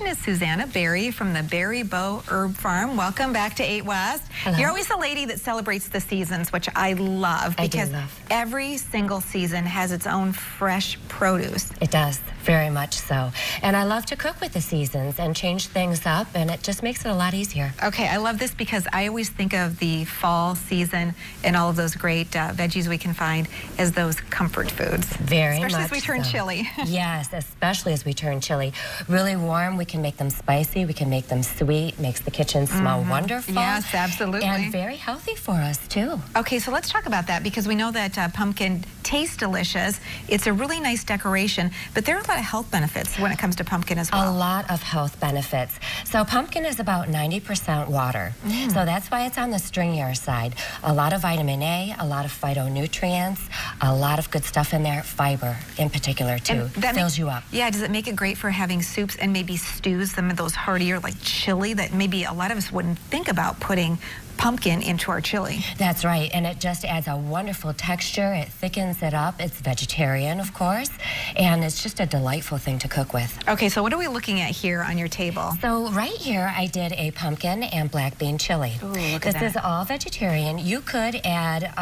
Is Susanna Berry from the Berry Bow Herb Farm. Welcome back to 8 West. Hello. You're always the lady that celebrates the seasons, which I love because every single season has its own fresh produce. It does, very much so. And I love to cook with the seasons and change things up, and it just makes it a lot easier. Okay, I love this because I always think of the fall season and all of those great veggies we can find as those comfort foods. Very much Especially as we turn chilly. Yes, especially as we turn chilly. Really warm, we can make them spicy, we can make them sweet, makes the kitchen smell wonderful. Yes, absolutely. And very healthy for us, too. Okay, so let's talk about that because we know that pumpkin tastes delicious. It's a really nice decoration, but there are a lot of health benefits when it comes to pumpkin as well. A lot of health benefits. So pumpkin is about 90% water. So that's why it's on the stringier side. A lot of vitamin A, a lot of phytonutrients, a lot of good stuff in there, fiber in particular too. That fills you up. Yeah, does it make it great for having soups and maybe stews, some of those heartier like chili that maybe a lot of us wouldn't think about putting pumpkin into our chili? That's right, and it just adds a wonderful texture. It thickens it up. It's vegetarian, of course, and it's just a delightful thing to cook with. Okay, so what are we looking at here on your table? So right here, I did a pumpkin and black bean chili. Ooh, look at that. This is all vegetarian. You could add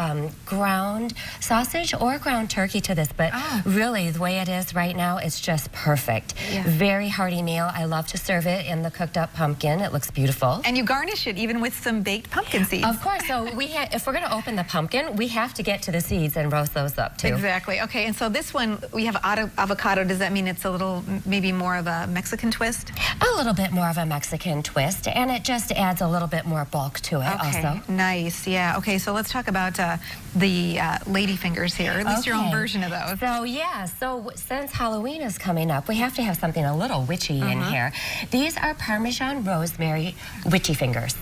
ground sausage or ground turkey to this, but really, the way it is right now, it's just perfect. Yeah. Very hearty meal. I love to serve it in the cooked up pumpkin. It looks beautiful. And you garnish it even with some baked pumpkin seeds. Of course. So if we're going to open the pumpkin, we have to get to the seeds and roast those up too. Exactly. Okay, and so this one, we have avocado. Does that mean it's a little, maybe more of a Mexican twist? A little bit more of a Mexican twist, and it just adds a little bit more bulk to it also. Nice. Yeah. Okay, so let's talk about the lady fingers here, or at least your own version of those. So yeah, so since Halloween is coming up, we have to have something a little witchy in here. These are Parmesan rosemary witchy fingers.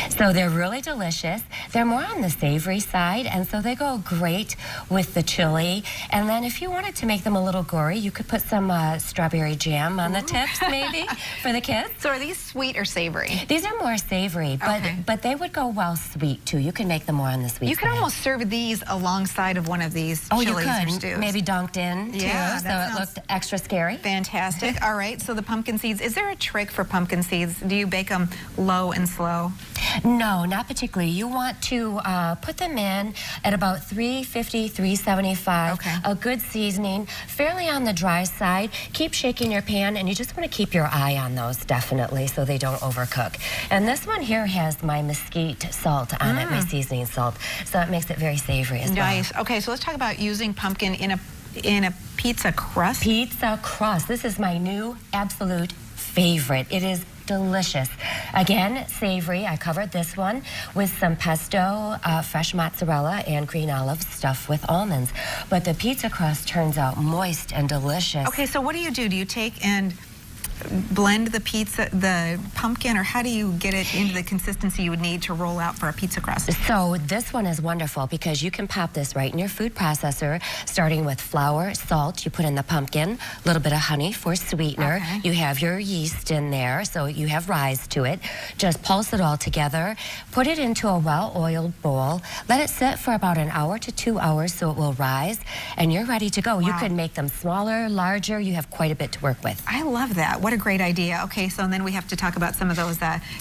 So they're really delicious. They're more on the savory side, and so they go great with the chili. And then if you wanted to make them a little gory, you could put some strawberry jam on the tips, maybe, for the kids. So are these sweet or savory? These are more savory, but they would go well sweet, too. You can make them more on the sweet side. You could almost serve these alongside of one of these chilies or stews. Maybe dunked in, too, so it looked extra scary. Fantastic. All right, so the pumpkin seeds. Is there a trick for pumpkin seeds? Do you bake them low and slow? No, not particularly. You want to put them in at about 350, 375. Okay. A good seasoning, fairly on the dry side. Keep shaking your pan, and you just want to keep your eye on those, definitely, so they don't overcook. And this one here has my mesquite salt on it, my seasoning salt, so it makes it very savory as well. Nice. Okay, so let's talk about using pumpkin in a pizza crust. Pizza crust. This is my new absolute favorite. It is delicious. Again, savory. I covered this one with some pesto, fresh mozzarella, and green olives stuffed with almonds. But the pizza crust turns out moist and delicious. Okay, so what do? Do you take and blend the pumpkin, or how do you get it into the consistency you would need to roll out for a pizza crust? So this one is wonderful because you can pop this right in your food processor, starting with flour, salt, you put in the pumpkin, a little bit of honey for sweetener. You have your yeast in there, so you have rise to it. Just pulse it all together, put it into a well-oiled bowl, let it sit for about an hour to 2 hours so it will rise, and you're ready to go. Wow. You can make them smaller, larger, you have quite a bit to work with. I love that. What a great idea. Okay, so then we have to talk about some of those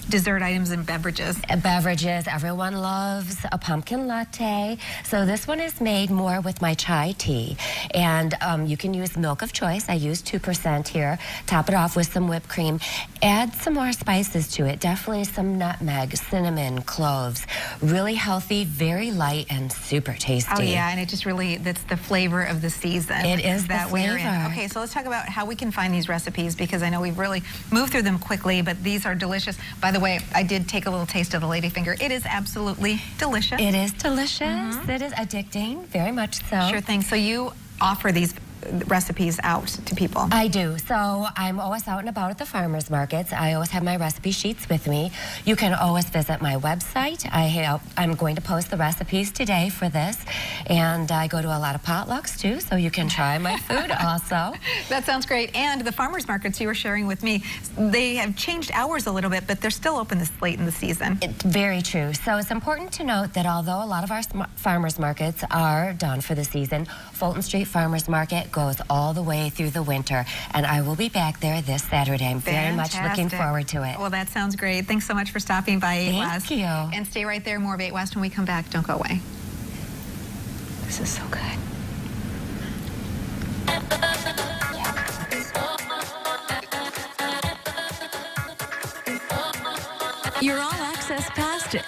dessert items and beverages. Beverages, everyone loves a pumpkin latte. So this one is made more with my chai tea. And you can use milk of choice. I use 2% here. Top it off with some whipped cream. Add some more spices to it. Definitely some nutmeg, cinnamon, cloves. Really healthy, very light, and super tasty. Oh yeah, and it just really, that's the flavor of the season. It is that the flavor. We're in. Okay, so let's talk about how we can find these recipes, because I know we've really moved through them quickly, but these are delicious. By the way, I did take a little taste of the ladyfinger. It is absolutely delicious. It is delicious. It is addicting, very much so. Sure thing. So you offer these recipes out to people? I do. So I'm always out and about at the farmers markets. I always have my recipe sheets with me. You can always visit my website. I'm going to post the recipes today for this, and I go to a lot of potlucks too, so you can try my food also. That sounds great. And the farmers markets you were sharing with me, they have changed hours a little bit, but they're still open this late in the season. It's very true. So it's important to note that although a lot of our farmers markets are done for the season, Fulton Street Farmers Market, it goes all the way through the winter. And I will be back there this Saturday. I'm very much looking forward to it. Well, that sounds great. Thanks so much for stopping by 8 West. Thank you. And stay right there. More of 8 West when we come back. Don't go away. This is so good. Your All Access Pass to